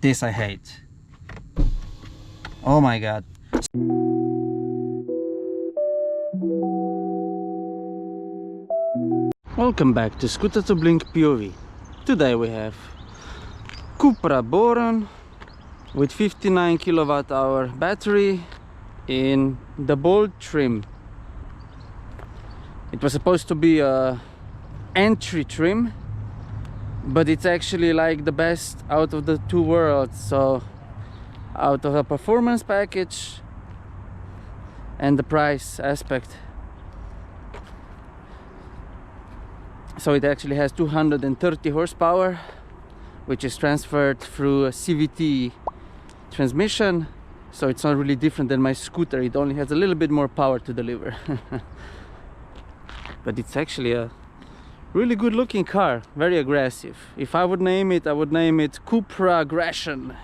This I hate. Oh my god. Welcome back to Scooter to Blink POV. Today we have Cupra Born with 59 kWh battery in the Bold trim. It was supposed to be a entry trim, but it's actually like the best out of the two worlds. So out of the performance package and the price aspect. So it actually has 230 horsepower, which is transferred through a CVT transmission. So it's not really different than my scooter. It only has a little bit more power to deliver. But it's actually a really good looking car, very aggressive. If I would name it, I would name it Cupra Aggression.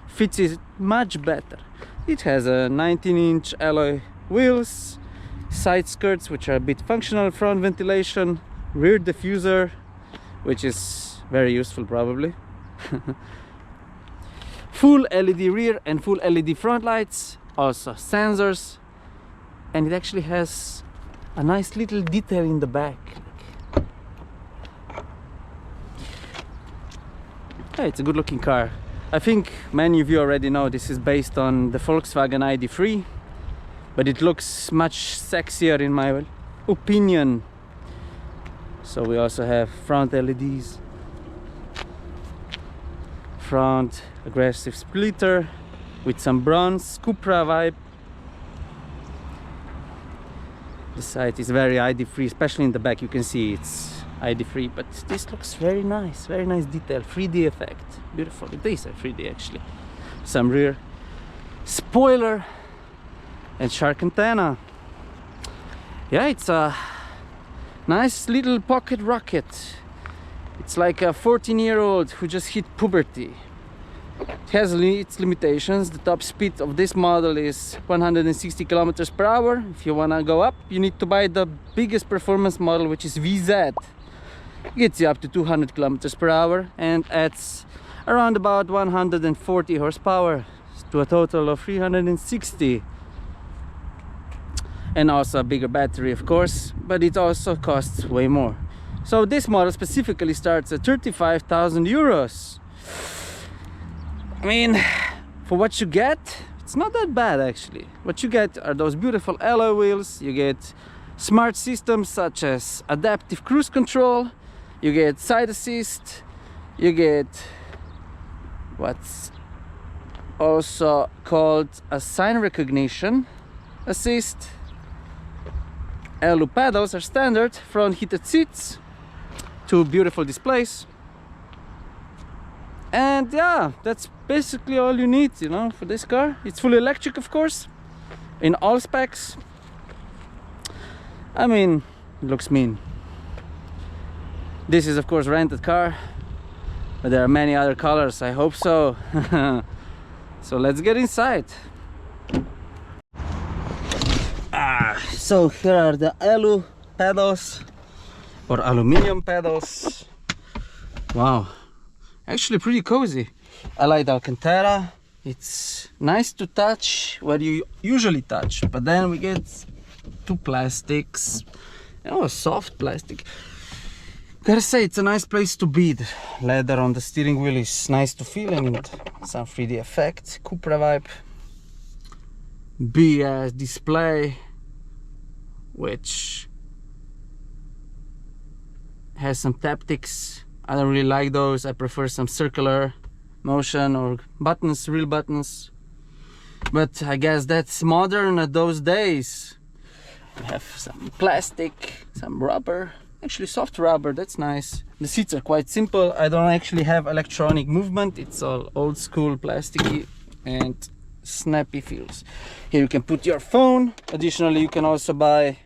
Fits it much better. It has a 19-inch alloy wheels, side skirts which are a bit functional, front ventilation, rear diffuser, which is very useful probably. Full LED rear and full LED front lights, also sensors, and it actually has a nice little detail in the back. Yeah, it's a good looking car. I think many of you already know this is based on the Volkswagen ID3, but it looks much sexier in my opinion. So we also have front LEDs, front aggressive splitter with some bronze Cupra vibe. The side is very ID3, especially in the back. You can see it's ID3, but this looks very nice detail, 3D effect, beautiful. It is a 3D actually. Some rear spoiler and shark antenna. Yeah, it's a nice little pocket rocket. It's like a 14-year-old who just hit puberty. It has its limitations. The top speed of this model is 160 kilometers per hour. If you want to go up, you need to buy the biggest performance model, which is VZ. It gets you up to 200 kilometers per hour and adds around about 140 horsepower to a total of 360. And also a bigger battery, of course, but it also costs way more. So this model specifically starts at 35,000 euros. I mean, for what you get, it's not that bad actually. What you get are those beautiful alloy wheels. You get smart systems such as adaptive cruise control. You get side assist. You get what's also called a sign recognition assist. Alu pedals are standard, front heated seats, two beautiful displays, and yeah, that's basically all you need, you know, for this car. It's fully electric, of course, in all specs. I mean, it looks mean. This is of course rented car, but there are many other colors, I hope so. So let's get inside. So here are the alu pedals or aluminium pedals. Wow, actually pretty cozy. I like the Alcantara. It's nice to touch where you usually touch, but then we get two plastics, soft plastic. Gotta say, it's a nice place to be. The leather on the steering wheel is nice to feel, and some 3D effect, Cupra vibe. BS display, which has some taptics. I don't really like those. I prefer some circular motion or buttons, real buttons. But I guess that's modern at those days. We have some plastic, some rubber, actually soft rubber, that's nice. The seats are quite simple. I don't actually have electronic movement. It's all old school plasticky and snappy feels. Here you can put your phone. Additionally, you can also buy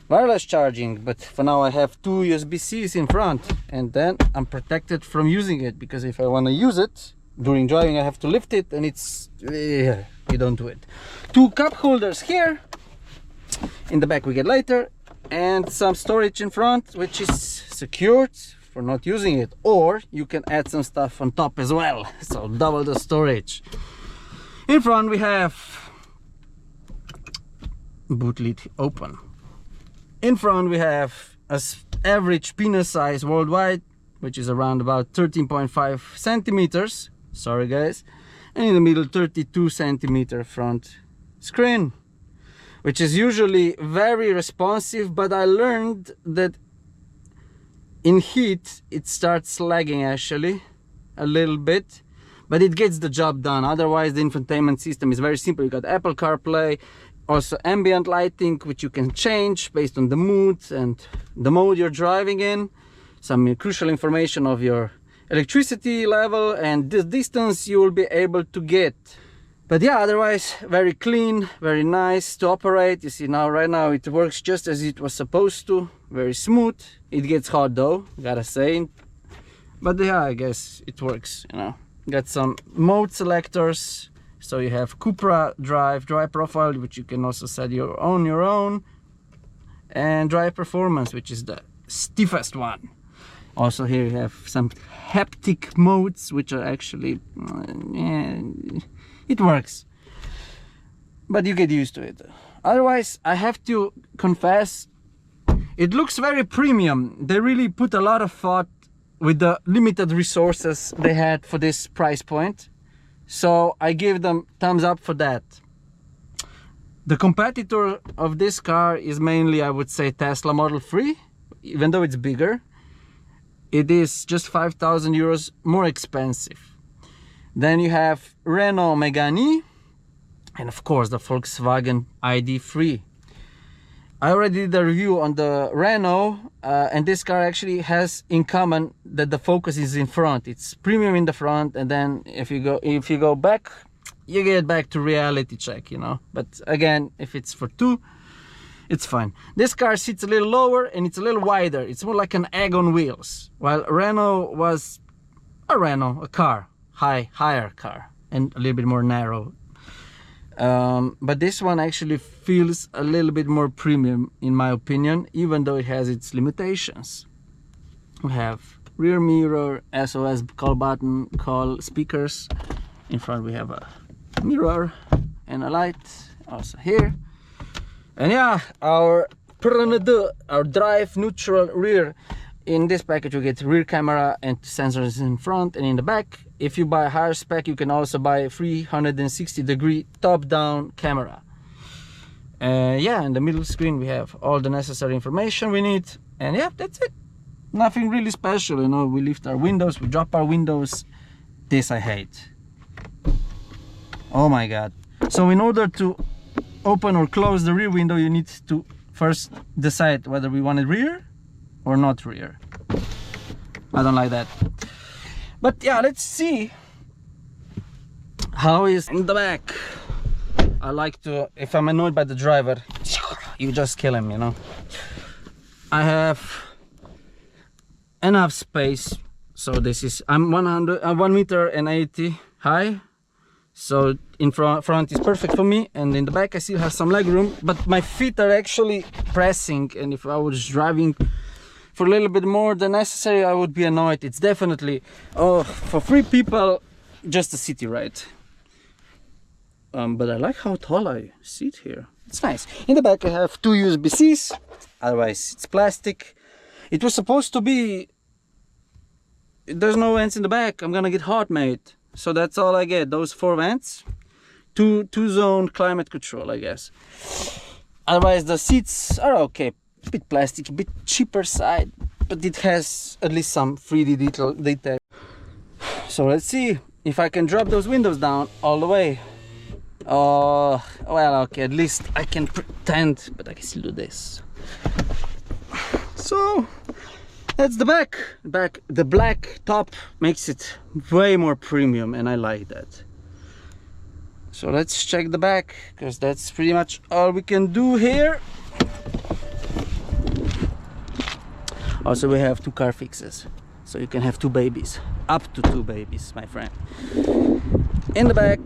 wireless charging, but for now I have two USB-Cs in front, and then I'm protected from using it, because if I want to use it during driving I have to lift it, and it's you don't do it. Two cup holders here. In the back we get later, and some storage in front, which is secured for not using it, or you can add some stuff on top as well, so double the storage. In front we have boot lid open. In front we have a average penis size worldwide, which is around about 13.5 centimeters. Sorry guys. And in the middle, 32 centimeter front screen, which is usually very responsive, but I learned that in heat it starts lagging actually a little bit, but it gets the job done. Otherwise the infotainment system is very simple. You got Apple CarPlay, also ambient lighting, which you can change based on the mood and the mode you're driving in, some crucial information of your electricity level and the distance you will be able to get. But yeah, otherwise very clean, very nice to operate. You see now, right now it works just as it was supposed to, very smooth. It gets hot though, gotta say, but yeah, I guess it works, you know. Got some mode selectors, so you have Cupra drive profile, which you can also set your own, and drive performance, which is the stiffest one. Also here you have some haptic modes, which are actually, yeah, it works, but you get used to it. Otherwise, I have to confess, it looks very premium. They really put a lot of thought with the limited resources they had for this price point, so I give them thumbs up for that. The competitor of this car is mainly, I would say, Tesla Model 3, even though it's bigger. It is just 5,000 euros more expensive. Then you have Renault Megane and of course the Volkswagen ID.3. I already did a review on the Renault and this car actually has in common that the focus is in front. It's premium in the front, and then if you go back, you get back to reality check, you know. But again, if it's for two, it's fine. This car sits a little lower and it's a little wider. It's more like an egg on wheels, while Renault was a car, higher car, and a little bit more narrow. But this one actually feels a little bit more premium in my opinion, even though it has its limitations. We have rear mirror, SOS call button, call speakers. In front we have a mirror and a light also here. And yeah, our drive neutral rear. In this package you get rear camera and sensors in front and in the back. If you buy a higher spec, you can also buy a 360-degree top-down camera. Yeah, in the middle screen we have all the necessary information we need, and yeah, that's it. Nothing really special, you know. We lift our windows, we drop our windows. This I hate. Oh my god. So in order to open or close the rear window, you need to first decide whether we want it rear or not rear. I don't like that. But yeah, let's see how is in the back. I like to, if I'm annoyed by the driver, you just kill him, you know. I have enough space, so this is, I'm 1 meter and 80 high, so in front is perfect for me, and in the back I still have some leg room, but my feet are actually pressing, and if I was driving for a little bit more than necessary, I would be annoyed. It's definitely, oh, for 3 people, just a city ride. But I like how tall I sit here. It's nice. In the back I have 2 USB-Cs, otherwise it's plastic. It was supposed to be, there's no vents in the back. I'm gonna get hot, mate. So that's all I get, those 4 vents. Two-zone climate control, I guess. Otherwise the seats are okay. A bit plastic, a bit cheaper side, but it has at least some 3D detail. So let's see if I can drop those windows down all the way. Oh, well, okay, at least I can pretend, but I can still do this. So that's the back. The black top makes it way more premium, and I like that. So let's check the back, because that's pretty much all we can do here. Also, we have 2 car fixes, so you can have 2 babies, up to 2 babies, my friend. In the back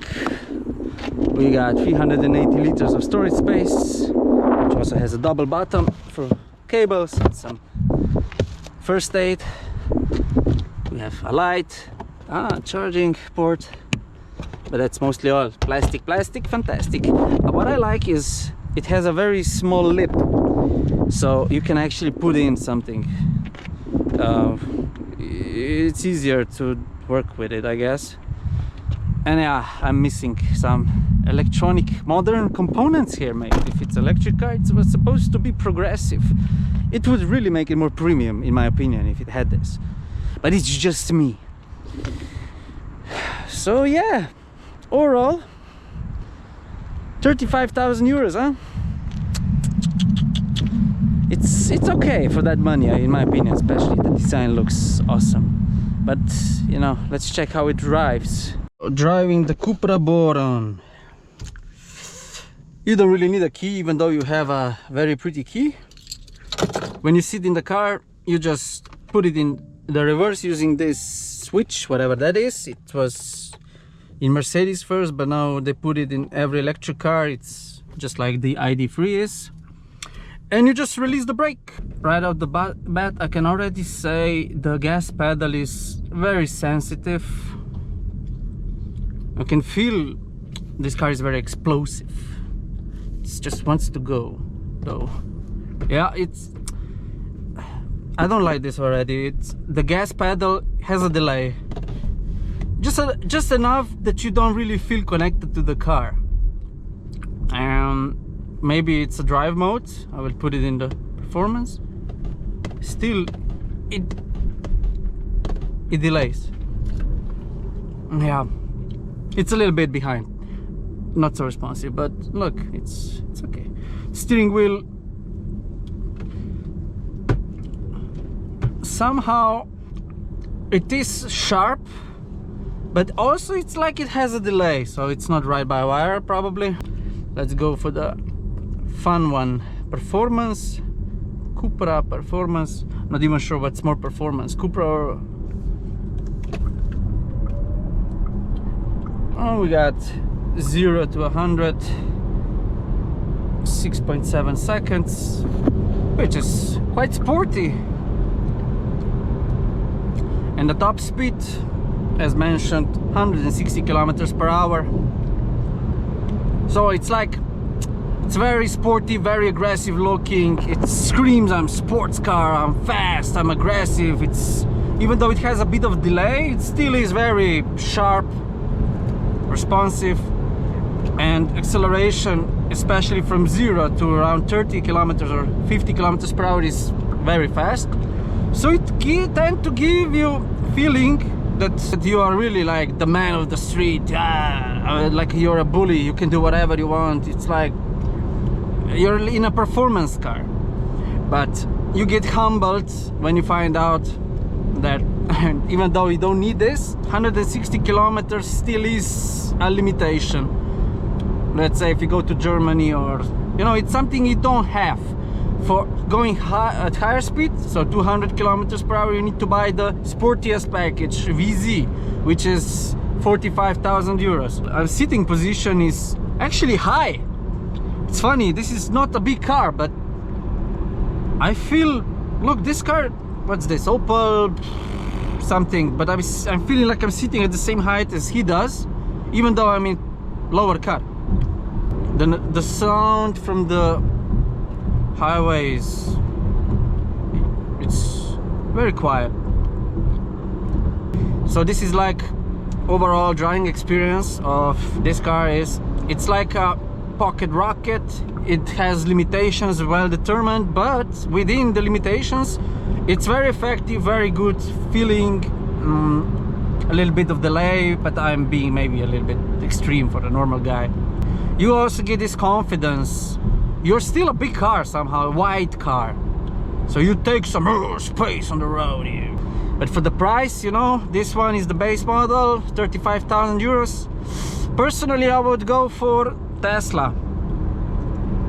we got 380 liters of storage space, which also has a double bottom for cables and some first aid. We have a light, charging port, but that's mostly all plastic, fantastic. What I like is it has a very small lip, so you can actually put in something. It's easier to work with it, I guess. And yeah, I'm missing some electronic modern components here. Maybe if it's electric car, it was supposed to be progressive. It would really make it more premium, in my opinion, if it had this, but it's just me. So yeah, overall 35,000 euros, huh? It's okay for that money, in my opinion. Especially the design looks awesome, but you know, let's check how it drives. Driving the Cupra Born, you don't really need a key, even though you have a very pretty key. When you sit in the car, you just put it in the reverse using this switch, whatever that is. It was in Mercedes first, but now they put it in every electric car. It's just like the ID3 is. And you just release the brake. Right out the bat, I can already say the gas pedal is very sensitive. I can feel this car is very explosive. It just wants to go, though. Yeah, I don't like this already. The gas pedal has a delay, just enough that you don't really feel connected to the car. Maybe it's a drive mode. I will put it in the performance. Still, it delays. Yeah, it's a little bit behind, not so responsive, but look, it's okay. Steering wheel, somehow it is sharp, but also it's like it has a delay, so it's not right by wire probably. Let's go for the fun one, performance. Cupra performance. Not even sure what's more performance, Cupra or... Oh, we got 0 to 100 6.7 seconds, which is quite sporty. And the top speed, as mentioned, 160 kilometers per hour. So it's like, it's very sporty, very aggressive looking. It screams, I'm sports car, I'm fast, I'm aggressive. It's, even though it has a bit of delay, it still is very sharp, responsive, and acceleration, especially from 0 to around 30 kilometers or 50 kilometers per hour, is very fast. So it tends to give you feeling that you are really like the man of the street, like you're a bully, you can do whatever you want. It's like you're in a performance car, but you get humbled when you find out that even though you don't need this, 160 kilometers still is a limitation. Let's say if you go to Germany, or you know, it's something you don't have. For going at higher speed, so 200 kilometers per hour, you need to buy the sportiest package, VZ, which is 45,000 euros. Our sitting position is actually high. It's funny, this is not a big car, but I feel, look, this car, what's this, Opel something, but I'm feeling like I'm sitting at the same height as he does, even though I'm in lower car. The sound from the highways, it's very quiet. So this is like overall driving experience of this car is, it's like a pocket rocket. It has limitations well determined, but within the limitations it's very effective, very good feeling. A little bit of delay, but I'm being maybe a little bit extreme for a normal guy. You also get this confidence. You're still a big car somehow, a wide car, so you take some space on the road here. But for the price, you know, this one is the base model, 35,000 euros. Personally, I would go for Tesla.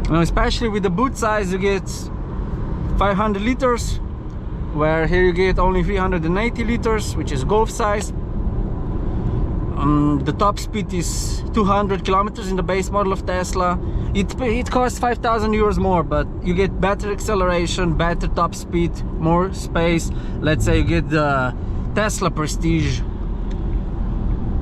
You know, especially with the boot size, you get 500 liters, where here you get only 380 liters, which is Golf size. The top speed is 200 kilometers in the base model of Tesla. It costs 5,000 euros more, but you get better acceleration, better top speed, more space. Let's say you get the Tesla Prestige.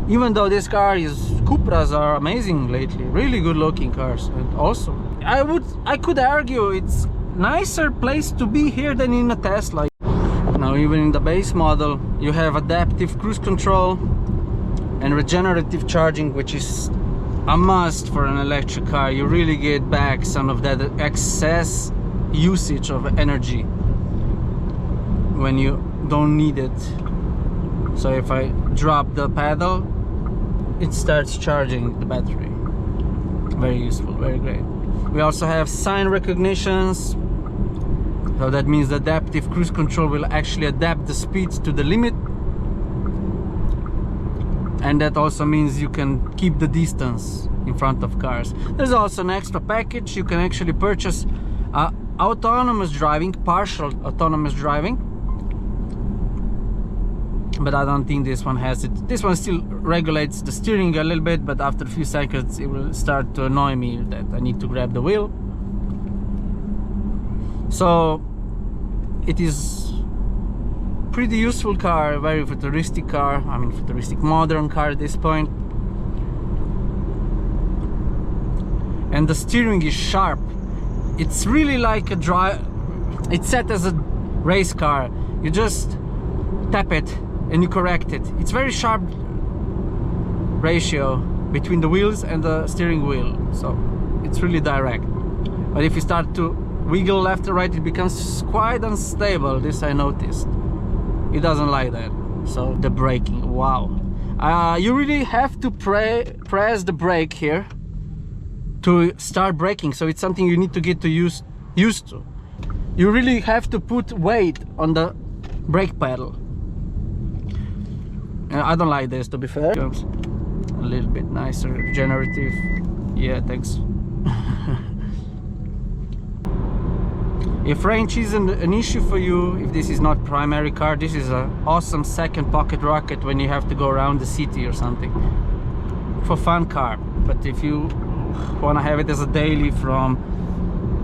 Even though this car is, Cupras are amazing lately, really good looking cars and awesome. I could argue it's nicer place to be here than in a Tesla. Now even in the base model you have adaptive cruise control and regenerative charging, which is a must for an electric car. You really get back some of that excess usage of energy when you don't need it. So if I drop the pedal, it starts charging the battery. Very useful, very great. We also have sign recognitions, so that means the adaptive cruise control will actually adapt the speeds to the limit, and that also means you can keep the distance in front of cars. There's also an extra package. You can actually purchase autonomous driving, partial autonomous driving, but I don't think this one has it. This one still regulates the steering a little bit, but after a few seconds it will start to annoy me that I need to grab the wheel. So it is pretty useful car, very futuristic car. I mean, futuristic modern car at this point. And the steering is sharp. It's really like a drive. It's set as a race car. You just tap it and you correct it. It's very sharp ratio between the wheels and the steering wheel, so it's really direct. But if you start to wiggle left or right, it becomes quite unstable. This I noticed. It doesn't like that. So the braking, wow. You really have to press the brake here to start braking, so it's something you need to get used to. You really have to put weight on the brake pedal. I don't like this, to be fair. A little bit nicer, regenerative. Yeah, thanks. If range isn't an issue for you, if this is not primary car, this is an awesome second pocket rocket when you have to go around the city or something. For fun car. But if you want to have it as a daily from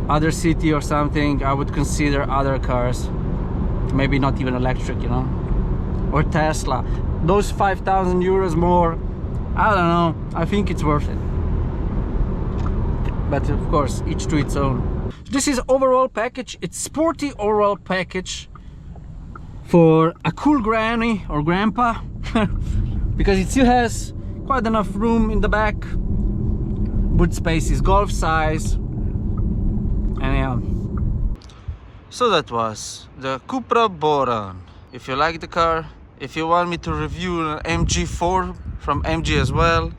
other city or something, I would consider other cars. Maybe not even electric, you know, or Tesla. Those 5,000 euros more, I don't know, I think it's worth it. But of course, each to its own. This is overall package. It's sporty overall package for a cool granny or grandpa because it still has quite enough room in the back. Boot space is golf size. And yeah. So that was the Cupra Born. If you like the car, if you want me to review an MG4 from MG as well,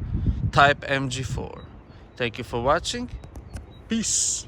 type MG4. Thank you for watching. Peace.